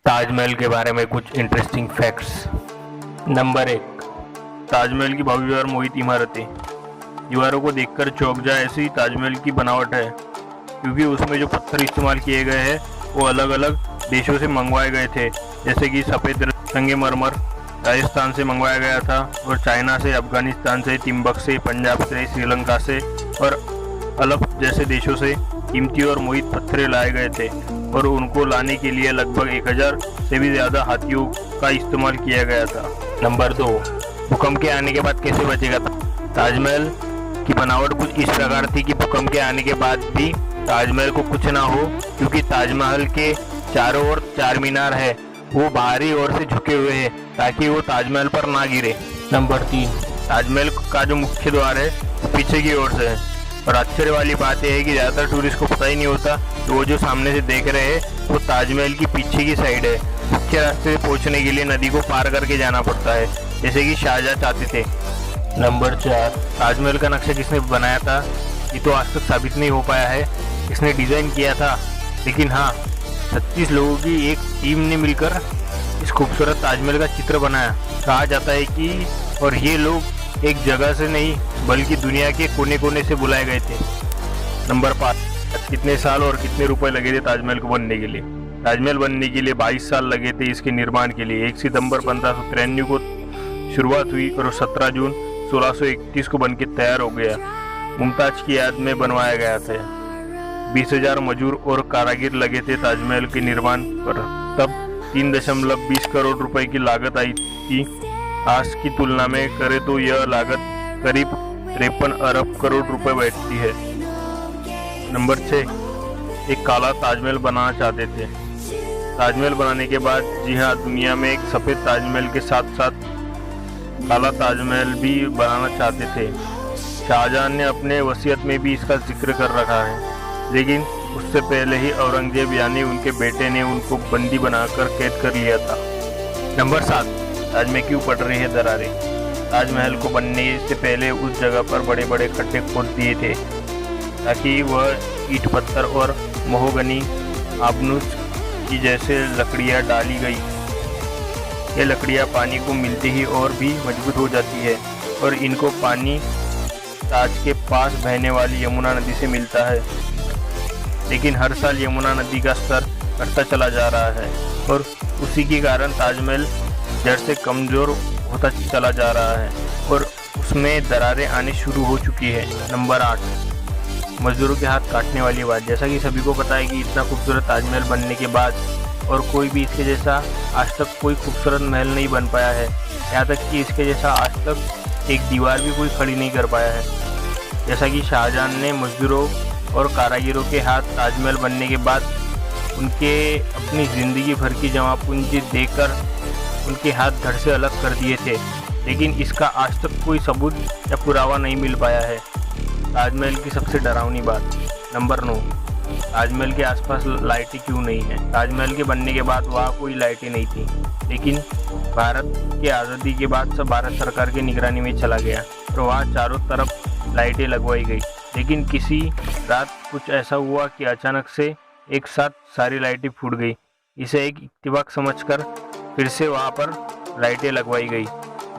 ताजमहल के बारे में कुछ इंटरेस्टिंग फैक्ट्स। नंबर 1, ताजमहल की भव्य और मोहित इमारतें। दीवारों को देखकर चौंक जाए ऐसी ताजमहल की बनावट है, क्योंकि उसमें जो पत्थर इस्तेमाल किए गए हैं वो अलग अलग देशों से मंगवाए गए थे। जैसे कि सफ़ेद संगमरमर राजस्थान से मंगवाया गया था, और चाइना से, अफगानिस्तान से, तिब्बत से, पंजाब से, श्रीलंका से और अलग जैसे देशों से कीमती और मोहित पत्थर लाए गए थे, और उनको लाने के लिए लगभग 1000 से भी ज़्यादा हाथियों का इस्तेमाल किया गया था। नंबर 2, भूकंप के आने के बाद कैसे बचेगा। ताजमहल की बनावट कुछ इस प्रकार थी कि भूकंप के आने के बाद भी ताजमहल को कुछ ना हो, क्योंकि ताजमहल के चारों ओर 4 मीनार है, वो बाहरी ओर से झुके हुए हैं ताकि वो ताजमहल पर ना गिरे। नंबर 3, ताजमहल का जो मुख्य द्वार है पीछे की ओर से है, और आश्चर्य वाली बात यह है कि ज़्यादातर टूरिस्ट को पता ही नहीं होता कि वो जो सामने से देख रहे हैं वो ताजमहल की पीछे की साइड है। मुख्य रास्ते से पहुंचने के लिए नदी को पार करके जाना पड़ता है, जैसे कि शाहजहां चाहते थे। नंबर 4, ताजमहल का नक्शा किसने बनाया था, ये तो आज तक साबित नहीं हो पाया है। इसने डिज़ाइन किया था, लेकिन हाँ 36 लोगों की एक टीम ने मिलकर इस खूबसूरत ताजमहल का चित्र बनाया। कहा जाता है कि और ये लोग एक जगह से नहीं बल्कि दुनिया के कोने कोने से बुलाए गए थे। नंबर 5, कितने साल और कितने रुपए लगे थे ताजमहल को बनने के लिए। ताजमहल बनने के लिए 22 साल लगे थे इसके निर्माण के लिए। 1 सितंबर 1593 को शुरुआत हुई और 17 जून 1631 को बनके तैयार हो गया। मुमताज की याद में बनवाया गया था। 20,000 मजदूर और कारीगर लगे थे ताजमहल के निर्माण पर। तब 3.20 करोड़ रुपए की लागत आई थी। आज की तुलना में करें तो यह लागत करीब 53 अरब करोड़ रुपए बैठती है। नंबर 6, एक काला ताजमहल बनाना चाहते थे। ताजमहल बनाने के बाद, जी हाँ, दुनिया में एक सफ़ेद ताजमहल के साथ साथ काला ताजमहल भी बनाना चाहते थे। शाहजहां ने अपने वसीयत में भी इसका जिक्र कर रखा है, लेकिन उससे पहले ही औरंगजेब यानी उनके बेटे ने उनको बंदी बनाकर कैद कर लिया था। नंबर 7, ताज में क्यों पड़ रही है दरारें। ताजमहल को बनने से पहले उस जगह पर बड़े बड़े खड्डे खोद दिए थे, ताकि वह ईंट पत्थर और महोगनी आबनूस की जैसे लकड़ियाँ डाली गई। ये लकड़ियाँ पानी को मिलते ही और भी मजबूत हो जाती है, और इनको पानी ताज के पास बहने वाली यमुना नदी से मिलता है। लेकिन हर साल यमुना नदी का स्तर घटता चला जा रहा है, और उसी के कारण ताजमहल जड़ से कमज़ोर होता चला जा रहा है और उसमें दरारें आने शुरू हो चुकी है। नंबर 8, मजदूरों के हाथ काटने वाली बात। जैसा कि सभी को पता है कि इतना खूबसूरत ताजमहल बनने के बाद और कोई भी इसके जैसा आज तक कोई खूबसूरत महल नहीं बन पाया है। यहाँ तक कि इसके जैसा आज तक एक दीवार भी कोई खड़ी नहीं कर पाया है। जैसा कि शाहजहां ने मजदूरों और कारीगरों के हाथ ताजमहल बनने के बाद उनके अपनी ज़िंदगी भर की जमा पूंजी देकर उनके हाथ धड़ से अलग कर दिए थे, लेकिन इसका आज तक कोई सबूत या पुरावा नहीं मिल पाया है। ताजमहल की सबसे डरावनी बात। नंबर 9, ताजमहल के आसपास लाइटें क्यों नहीं हैं। ताजमहल के बनने के बाद वहाँ कोई लाइटें नहीं थी, लेकिन भारत की आज़ादी के बाद सब भारत सरकार की निगरानी में चला गया और वहाँ चारों तरफ लाइटें लगवाई गई। लेकिन किसी रात कुछ ऐसा हुआ कि अचानक से एक साथ सारी लाइटें फूट गई। इसे एक इत्तेफाक समझकर फिर से वहाँ पर लाइटें लगवाई गई,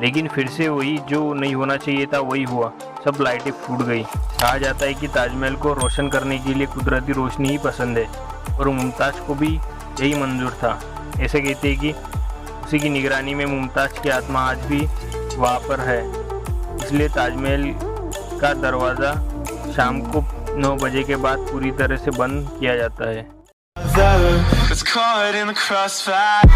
लेकिन फिर से वही जो नहीं होना चाहिए था वही हुआ, सब लाइटें फूट गई। कहा जाता है कि ताजमहल को रोशन करने के लिए कुदरती रोशनी ही पसंद है, और मुमताज़ को भी यही मंजूर था। ऐसे कहते हैं कि उसी की निगरानी में मुमताज़ की आत्मा आज भी वहाँ पर है, इसलिए ताजमहल का दरवाज़ा शाम को 9 बजे के बाद पूरी तरह से बंद किया जाता है। It's caught in the crossfire.